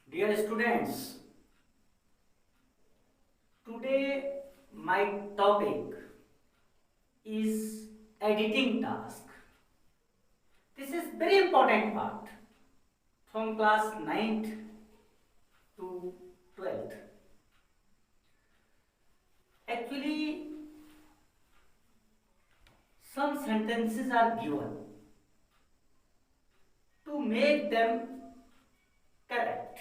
Dear students, today my topic is editing task. This is very important part from class 9th to 12th. Actually, some sentences are given to make them correct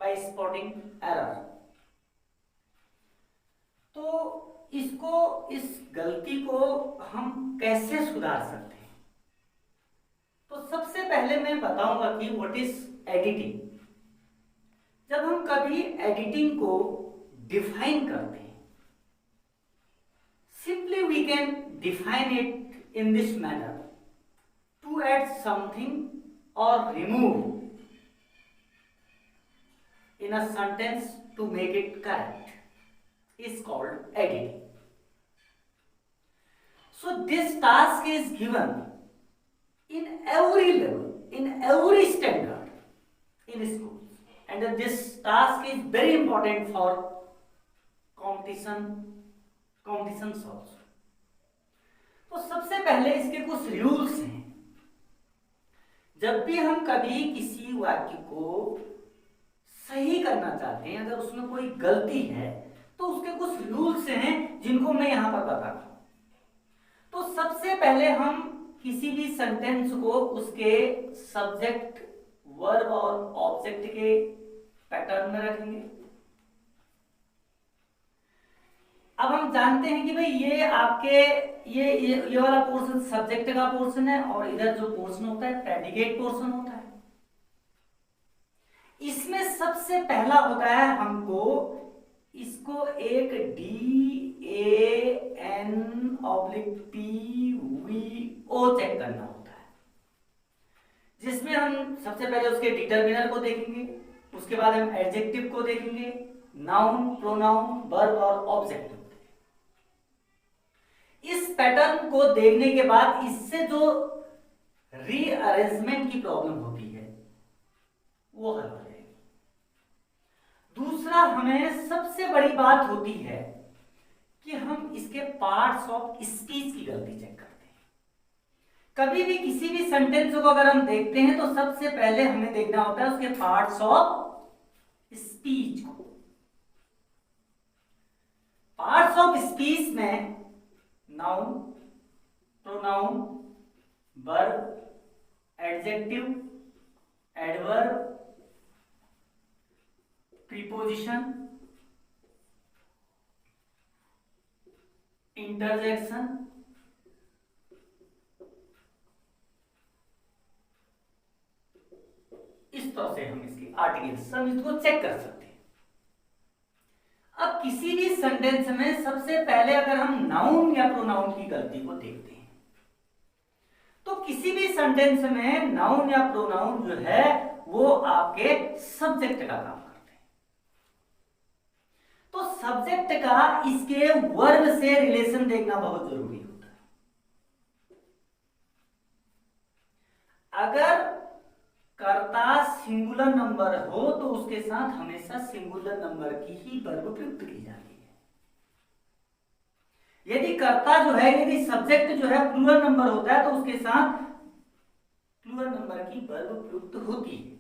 by spotting error. तो इस गलती को हम कैसे सुधार सकते हैं? तो सबसे पहले मैं बताऊंगा कि व्हाट इज एडिटिंग। जब हम कभी एडिटिंग को डिफाइन करते हैं, simply we can define it in this manner: to add something और remove in a sentence to make it correct is called editing. So this task is given in every level, in every standard in schools, and this task is very important for competitions also. तो सबसे पहले इसके कुछ rules हैं। जब भी हम कभी किसी वाक्य को सही करना चाहते हैं, अगर उसमें कोई गलती है तो उसके कुछ रूल्स हैं जिनको मैं यहां पर बता रहा हूं। तो सबसे पहले हम किसी भी सेंटेंस को उसके सब्जेक्ट, वर्ब और ऑब्जेक्ट के पैटर्न में रखेंगे। अब हम जानते हैं कि भाई ये आपके ये वाला पोर्शन सब्जेक्ट का पोर्शन है और इधर जो पोर्शन होता है प्रेडिकेट पोर्शन होता है। इसमें सबसे पहला होता है हमको इसको एक DAN/PVO चेक करना होता है, जिसमें हम सबसे पहले उसके डिटर्मिनर को देखेंगे, उसके बाद हम एडजेक्टिव को देखेंगे, नाउन, प्रोनाउन, वर्ब और ऑब्जेक्ट। इस पैटर्न को देखने के बाद इससे जो रीअरेंजमेंट की प्रॉब्लम होती है वो हल हो जाएगी। दूसरा, हमें सबसे बड़ी बात होती है कि हम इसके पार्ट्स ऑफ स्पीच की गलती चेक करते हैं। कभी भी किसी भी सेंटेंस को अगर हम देखते हैं तो सबसे पहले हमें देखना होता है उसके पार्ट्स ऑफ स्पीच को। पार्ट्स ऑफ स्पीच में noun, pronoun, verb, adjective, adverb, preposition, interjection, इस तरह से हम इसके आर्टिकल्स हम इसको चेक कर सकते हैं। अब किसी भी सेंटेंस में सबसे पहले अगर हम नाउन या प्रोनाउन की गलती को देखते हैं, तो किसी भी सेंटेंस में नाउन या प्रोनाउन जो है वो आपके सब्जेक्ट का काम करते हैं। तो सब्जेक्ट का इसके वर्ब से रिलेशन देखना बहुत जरूरी होता है। अगर कर्ता सिंगुलर नंबर हो तो उसके साथ हमेशा सिंगुलर नंबर की ही वर्ब प्रयुक्त की जाती है। यदि कर्ता जो है, यदि सब्जेक्ट जो है प्लूरल नंबर होता है तो उसके साथ प्लूरल नंबर की वर्ब प्रयुक्त होती है,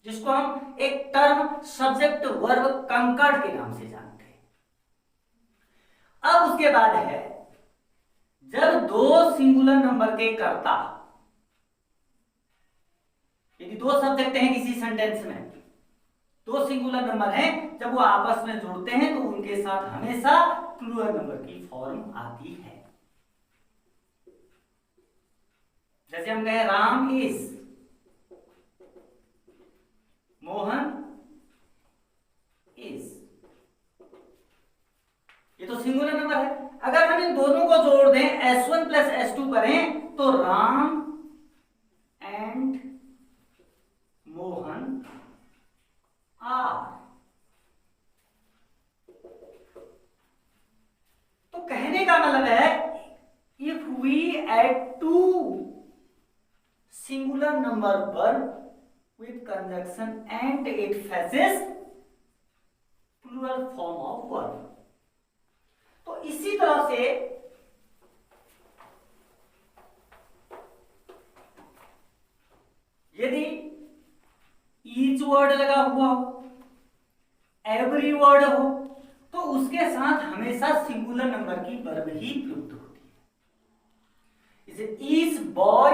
जिसको हम एक टर्म सब्जेक्ट वर्ब कंकर्ड के नाम से जानते हैं। अब उसके बाद है, जब दो सिंगुलर नंबर के कर्ता, यदि दो सब्जेक्ट हैं किसी सेंटेंस में, दो सिंगुलर नंबर हैं, जब वो आपस में जुड़ते हैं तो उनके साथ हमेशा प्लूरल नंबर की फॉर्म आती है। जैसे हम कहें राम इज, मोहन इज, ये तो सिंगुलर नंबर है। अगर हम इन दोनों को जोड़ दें, S1 प्लस S2 करें तो राम एंड मोहन आर। तो कहने का मतलब है, if we add to singular number verb with conjunction and it faces plural form of verb। तो इसी तरह से यदि ईच वर्ड लगा हुआ हो, एवरी वर्ड हो, तो उसके साथ हमेशा सिंगुलर नंबर की वर्ब ही प्रयुक्त होती है। Is boy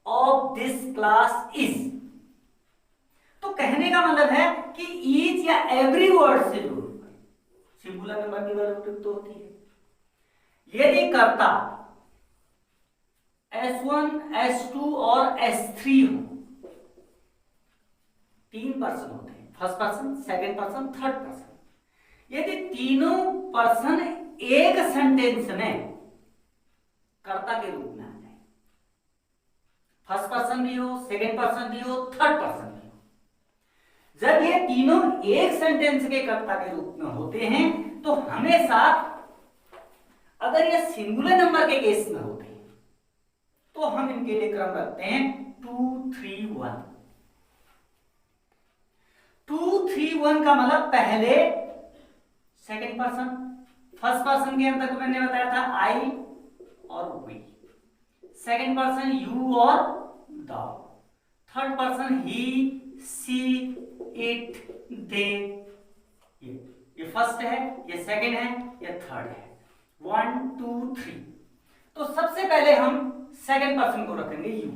of this class is, तो कहने का मतलब है कि ईच या एवरी वर्ड से जो सिंगुलर नंबर की वर्ब प्रयुक्त होती है। यदि कर्ता S1, S2 और S3 हो, 3 पर्सन होते हैं, first person, second person, third person. यदि तीनों पर्सन एक सेंटेंस में कर्ता के रूप में आ जाए, फर्स्ट पर्सन भी हो, सेकंड पर्सन भी हो, थर्ड पर्सन भी हो, जब ये तीनों एक सेंटेंस के कर्ता के रूप में होते हैं तो हमेशा अगर ये सिंगुलर नंबर के केस में होते हैं तो हम इनके लिए क्रम रखते हैं 2, 3, 1। 2, 3, 1 का मतलब पहले सेकंड पर्सन, फर्स्ट पर्सन के अंदर तो मैंने बताया था आई और वी, सेकंड पर्सन यू और thou, third person he, she, it, they. ये फर्स्ट है, ये सेकंड है, ये थर्ड है। 1, 2, 3। तो सबसे पहले हम सेकंड पर्सन को रखेंगे यू,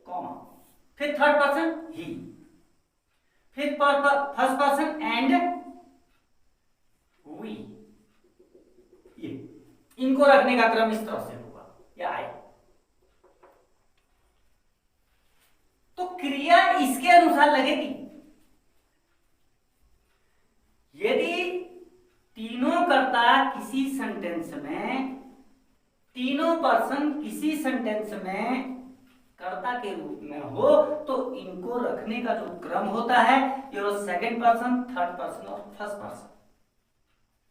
कॉमा, फिर थर्ड पर्सन ही, फिर फर्स्ट पर्सन एंड वी। ये इनको रखने का क्रम इस तरह से होगा, या आई। तो क्रिया इसके अनुसार लगेगी। यदि तीनों कर्ता किसी सेंटेंस में, तीनों पर्सन किसी सेंटेंस में कर्ता के रूप में हो तो इनको रखने का जो क्रम होता है ये सेकंड पर्सन, थर्ड पर्सन और फर्स्ट पर्सन,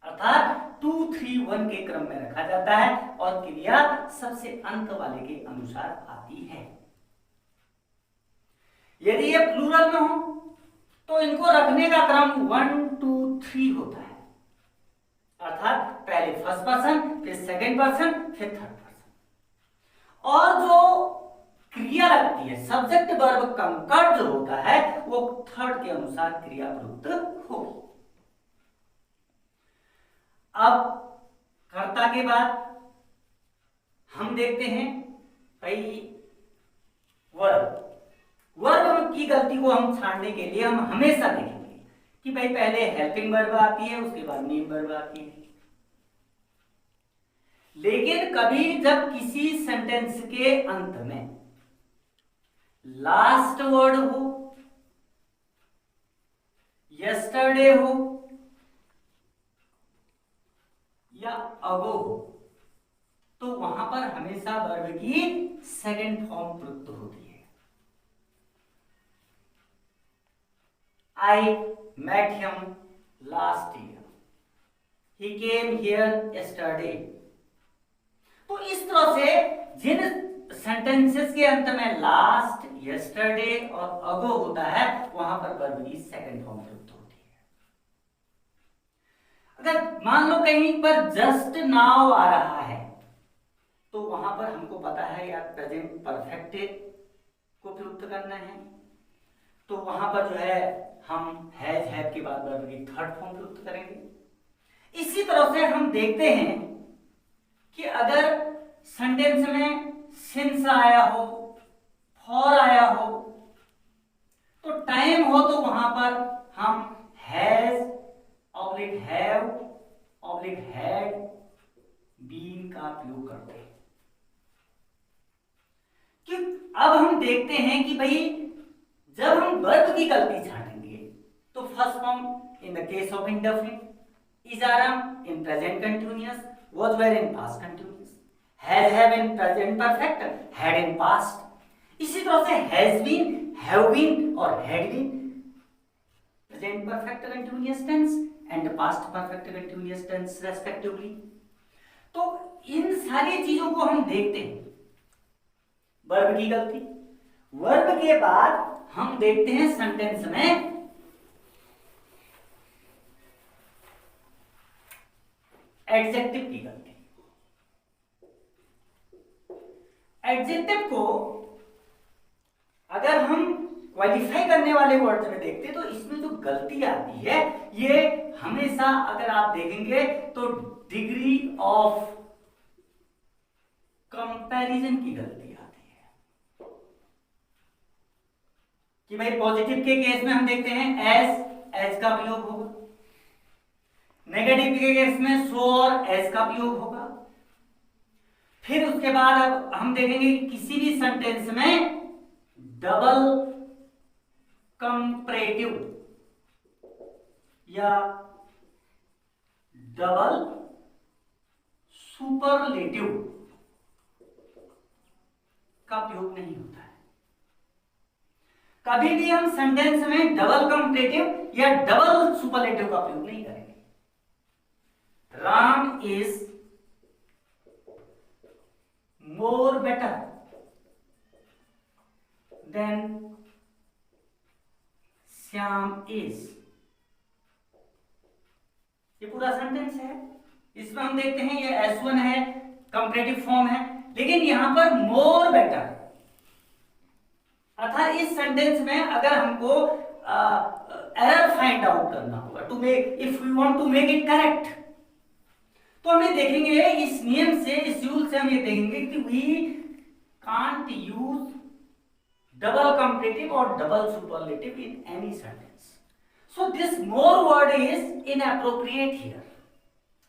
अर्थात 2, 3, 1 के क्रम में रखा जाता है और क्रिया सबसे अंत वाले के अनुसार आती है। यदि ये प्लूरल में हो तो इनको रखने का क्रम 1, 2, 3 होता है, अर्थात पहले फर्स्ट पर्सन, फिर सेकंड पर्सन, फिर थर्ड पर्सन। और जो क्रिया लगती है, सब्जेक्ट वर्ब कंकर्ड जो होता है वो थर्ड के अनुसार क्रिया प्रयुक्त होगी। अब कर्ता के बाद हम देखते हैं भाई वर्ब। वर्ब की गलती को हम छाड़ने के लिए हम हमेशा देखेंगे कि भाई पहले हेल्पिंग वर्ब आती है, उसके बाद नेम वर्ब आती है। लेकिन कभी जब किसी सेंटेंस के अंत में लास्ट वर्ड हो, यस्टरडे हो या अगो हो तो वहां पर हमेशा वर्ब की सेकंड फॉर्म प्रयुक्त होती है। I met him last year. He came here yesterday. तो इस तरह से जिन सेंटेंसेस के अंत में लास्ट, यस्टरडे और अगो होता है वहां पर वर्ब की सेकंड फॉर्म प्रयुक्त होती है। अगर मान लो कहीं पर जस्ट नाउ आ रहा है तो वहां पर हमको पता है या प्रेजेंट परफेक्ट को प्रयुक्त करना है, तो वहां पर जो है हम हैज, हैव के बाद वर्ब की थर्ड फॉर्म प्रयुक्त करेंगे। इसी तरह से हम देखते हैं कि अगर सेंटेंस में सिंस आया हो, फॉर आया हो, तो टाइम हो तो वहां पर हम has oblique have oblique had been का प्रयोग करते हैं। कि अब हम देखते हैं कि भाई जब हम वर्ब की गलती छाटेंगे तो first form in the case of indefinite, is are in present continuous, was were in past continuous, has have in present perfect, had in past। इसी तरह से has been, have been और had been present perfect continuous tense and past perfect continuous tense respectively। तो इन सारी चीजों को हम देखते हैं। वर्ब की गलती, वर्ब के बाद हम देखते हैं सेंटेंस में एडजेक्टिव की गलती। एडजेक्टिव को अगर हम क्वालिफाई करने वाले वर्ड्स में देखते तो इसमें जो गलती आती है ये हमेशा अगर आप देखेंगे तो डिग्री ऑफ कंपैरिजन की गलती आती है कि भाई पॉजिटिव के केस में हम देखते हैं एज का प्रयोग होगा, नेगेटिव के केस में सो और एज का प्रयोग होगा। फिर उसके बाद अब हम देखेंगे किसी भी सेंटेंस में डबल कंपैरेटिव या डबल सुपरलेटिव का प्रयोग नहीं होता है। कभी भी हम सेंटेंस में डबल कंपैरेटिव या डबल सुपरलेटिव का प्रयोग नहीं करेंगे। Ram is more better than Shyam is. ये पूरा सेंटेंस है, इसमें हम देखते हैं ये S1 है, कंपैरेटिव फॉर्म है, लेकिन यहां पर मोर बेटर अर्थात इस सेंटेंस में अगर हमको एरर फाइंड आउट करना होगा to make, if we want to make it correct, तो हमें देखेंगे इस नियम से, इस रूल से हम ये देखेंगे कि we can't use double comparative और double superlative in any sentence, so this more word is inappropriate here,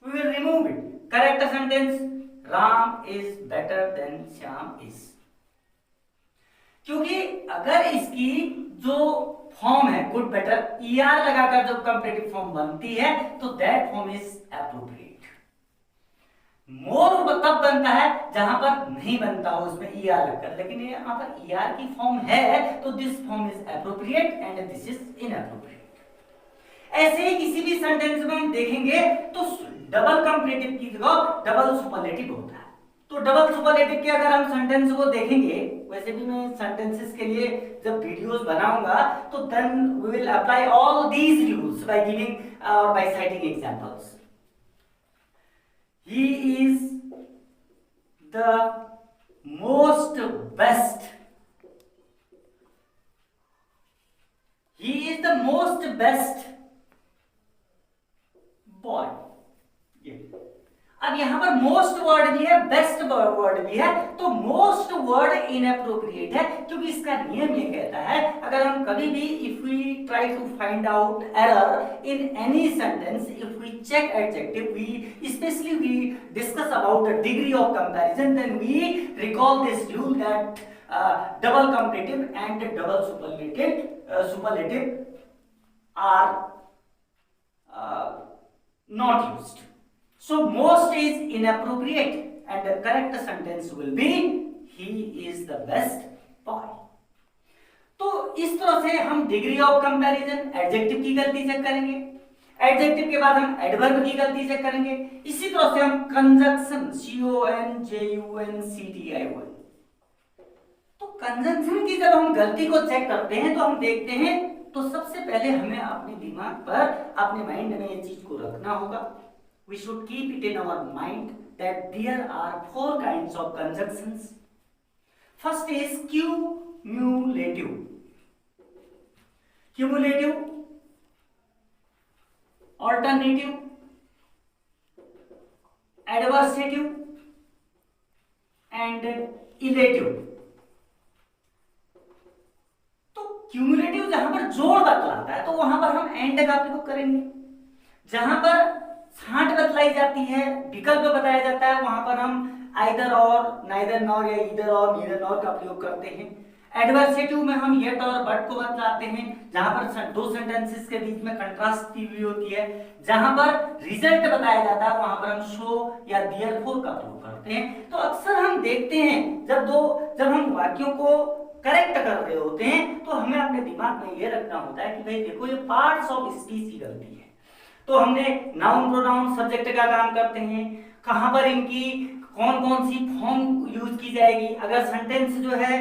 we will remove it. Correct sentence, Ram is better than Shyam is. क्योंकि अगर इसकी जो फॉर्म है गुड बेटर ER लगाकर जब comparative form बनती है तो दैट फॉर्म इज एप्रोप्रिएट। मोर तब बनता है जहां पर नहीं बनता हो उसमें ER लगकर, लेकिन यहां पर ER की फॉर्म है तो this form is appropriate and this is inappropriate. ऐसे ही किसी भी सेंटेंस में हम देखेंगे तो डबल कंपैरेटिव की जगह डबल सुपरलेटिव होता है। तो डबल सुपरलेटिव के अगर हम सेंटेंस को देखेंगे, वैसे भी मैं सेंटेंसेस के लिए जब वीडियोस बनाऊंगा तो then we will apply all these rules by giving और by citing examples. He is the most best. He is the most best boy. अब यहां पर मोस्ट वर्ड भी है, बेस्ट वर्ड भी है, तो मोस्ट वर्ड इनएप्रोप्रिएट है क्योंकि इसका नियम ये कहता है अगर हम कभी भी if we try to find out error in any sentence, if we check adjective, we specially we discuss about the degree of comparison, then we recall this rule that double comparative and double superlative are not used. So most is inappropriate and the correct sentence will be he is the best boy. तो इस तरह से हम degree of comparison adjective की गलती check करेंगे, adjective के बाद हम एडवर्ब की गलती चेक करेंगे, इसी तरह से हम कंजंक्शन CONJUNCTION, तो कंजंक्शन की जब हम गलती को चेक करते हैं तो हम देखते हैं तो सबसे पहले हमें अपने दिमाग पर, अपने माइंड में ये चीज को रखना होगा। We should keep it in our mind that there are 4 kinds of conjunctions. First is cumulative. Cumulative, alternative, adversative and elative. Cumulative जहां पर जोड़ बतलाता है तो वहां पर हम एंड का प्रयोग करेंगे, जहां पर छांट बतलाई जाती है, विकल्प बताया जाता है, वहां पर हम आइदर और, नाइदर नॉर या ईदर और, नीदर नॉर का प्रयोग करते हैं। एडवर्सेटिव में हम येट और बट को बतलाते हैं, जहां पर दो सेंटेंसेस के बीच में कंट्रास्ट की हुई होती है, जहां पर रिजल्ट बताया जाता है वहां पर हम सो या देयरफॉर का प्रयोग करते हैं। तो अक्सर हम देखते हैं जब हम वाक्यों को करेक्ट कर रहे होते हैं तो हमें अपने दिमाग में ये रखना होता है कि भाई देखो ये पार्ट्स ऑफ स्पीच की गलती है। तो हमने नाउन प्रोनाउन सब्जेक्ट का काम करते हैं, कहां पर इनकी कौन कौन सी फॉर्म यूज की जाएगी, अगर सेंटेंस जो है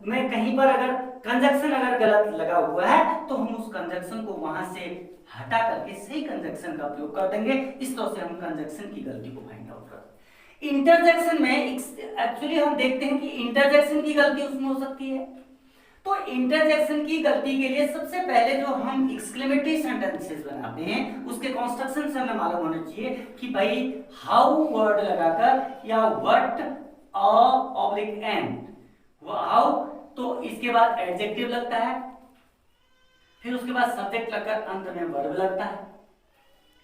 में कहीं पर अगर कंजक्शन अगर गलत लगा हुआ है तो हम उस कंजक्शन को वहां से हटा करके सही कंजक्शन का प्रयोग कर देंगे। इस तरह से हम कंजक्शन की गलती को फाइंड आउट करते हैं। इंटरजेक्शन में एक्चुअली हम देखते हैं कि इंटरजेक्शन की गलती उसमें हो सकती है। तो इंटरजेक्शन की गलती के लिए सबसे पहले जो हम एक्सक्लेमेटरी सेंटेंसेस बनाते हैं उसके कंस्ट्रक्शन से हमें मालूम होना चाहिए कि भाई हाउ वर्ड लगाकर या व्हाट ऑब्लिक एंड हाउ, तो इसके बाद एडजेक्टिव लगता है, फिर उसके बाद सब्जेक्ट लगकर अंत में वर्ब लगता है,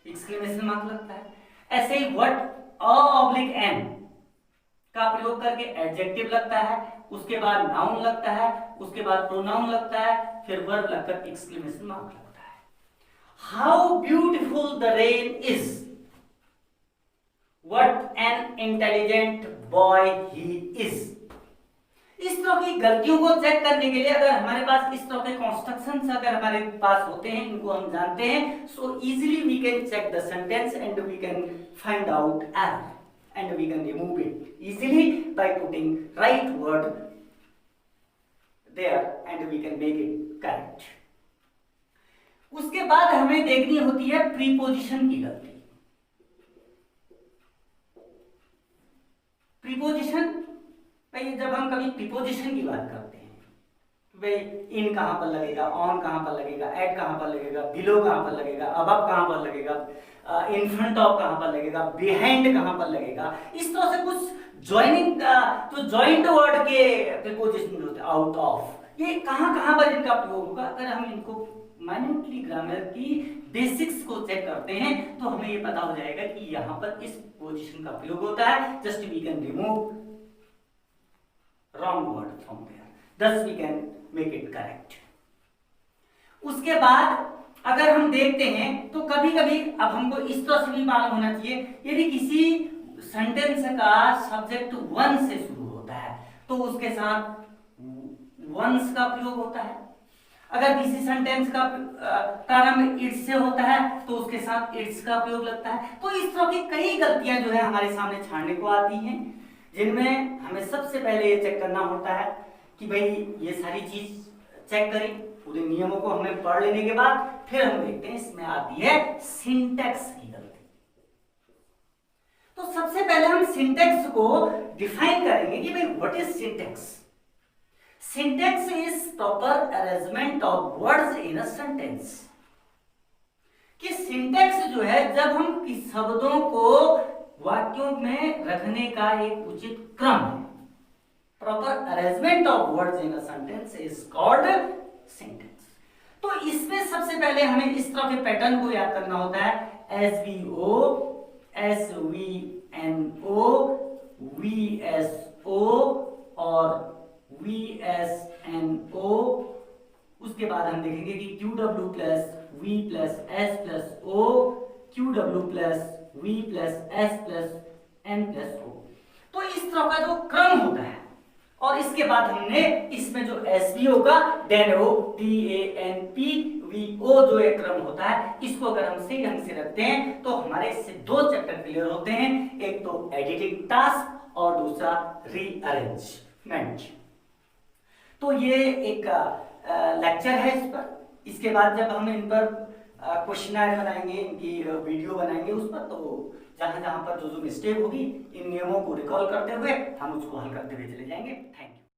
एक्सक्लेमेशन मार्क लगता है। ऐसे ही व्हाट ऑब्लिक एंड का प्रयोग करके एडजेक्टिव लगता है, उसके बाद नाउन लगता है, उसके बाद प्रोनाउन लगता है, फिर वर्ब लगकर एक्सक्लेमेशन मार्क लगता है। How beautiful the rain is, what an intelligent boy he is. इस तरह की गलतियों को चेक करने के लिए अगर हमारे पास इस तरह के कंस्ट्रक्शंस अगर हमारे पास होते हैं, इनको हम जानते हैं, so easily we can check the sentence and we can find out error and we can remove it easily by putting right word there and we can make it correct. उसके बाद हमें देखनी होती है प्रीपोजिशन की गलती। Preposition भाई जब हम कभी प्रीपोजिशन की बात करते हैं भाई इन कहां पर लगेगा, ऑन कहां पर लगेगा, एट कहां पर लगेगा, बिलो कहां पर लगेगा, अबव कहां पर लगेगा, इन फ्रंट ऑफ कहां पर लगेगा, बिहाइंड कहां पर लगेगा, इस तरह से कुछ ज्वाइनिंग जो जॉइंट वर्ड के प्रीपोजिशन होते हैं, आउट ऑफ, ये कहां कहां पर इनका प्रयोग होगा। अगर हम इनको माइन्यूटली ग्रामर की बेसिक्स को चेक करते हैं तो हमें ये पता हो जाएगा कि यहां पर इस पोजीशन का प्रयोग होता है। Just we can remove wrong word from there, thus we can make it correct। उसके बाद अगर हम देखते हैं तो कभी कभी अब हमको इस तरह से भी मालूम होना चाहिए, यदि किसी सेंटेंस का सब्जेक्ट वन से शुरू होता है तो उसके साथ वंस का प्रयोग होता है। अगर किसी सेंटेंस का प्रारंभ इट्स से होता है तो उसके साथ इट्स का प्रयोग लगता है। तो इस तरह की कई गलतियां जो है हमारे सामने छाड़ने को आती हैं, जिनमें हमें सबसे पहले ये चेक करना होता है कि भाई ये सारी चीज चेक करें, पूरे नियमों को हमें पढ़ लेने के बाद फिर हम देखते हैं इसमें आती है सिंटैक्स की गलती। तो सबसे पहले हम सिंटैक्स को डिफाइन करेंगे कि भाई what is syntax. Syntax is proper arrangement of words in a sentence. कि सिंटैक्स जो है जब हम किस शब्दों को वाक्यों में रखने का एक उचित क्रम है, proper arrangement of words in a sentence is called sentence। तो इसमें सबसे पहले हमें इस तरह के पैटर्न को याद करना होता है, SVO, SVNO, VSO और VSNO। उसके बाद हम देखेंगे कि QW plus V plus S plus O, QW plus V plus S plus N plus O। तो इस तरह का जो क्रम होता है और इसके बाद हमने इसमें जो SVO का DANPO, DANPVO जो एक क्रम होता है, इसको अगर हम सही ढंग से रखते हैं तो हमारे इससे दो चैप्टर क्लियर होते हैं, एक तो एडिटिंग टास्क और दूसरा रीअरेंजमेंट। तो ये एक लेक्चर है इस पर। इसके बाद जब हम इन पर क्वेश्चनर बनाएंगे, इनकी वीडियो बनाएंगे उस पर, तो जहां जहां पर जो मिस्टेक होगी इन नियमों को रिकॉल करते हुए हम उसको हल करते हुए चले जाएंगे। Thank you.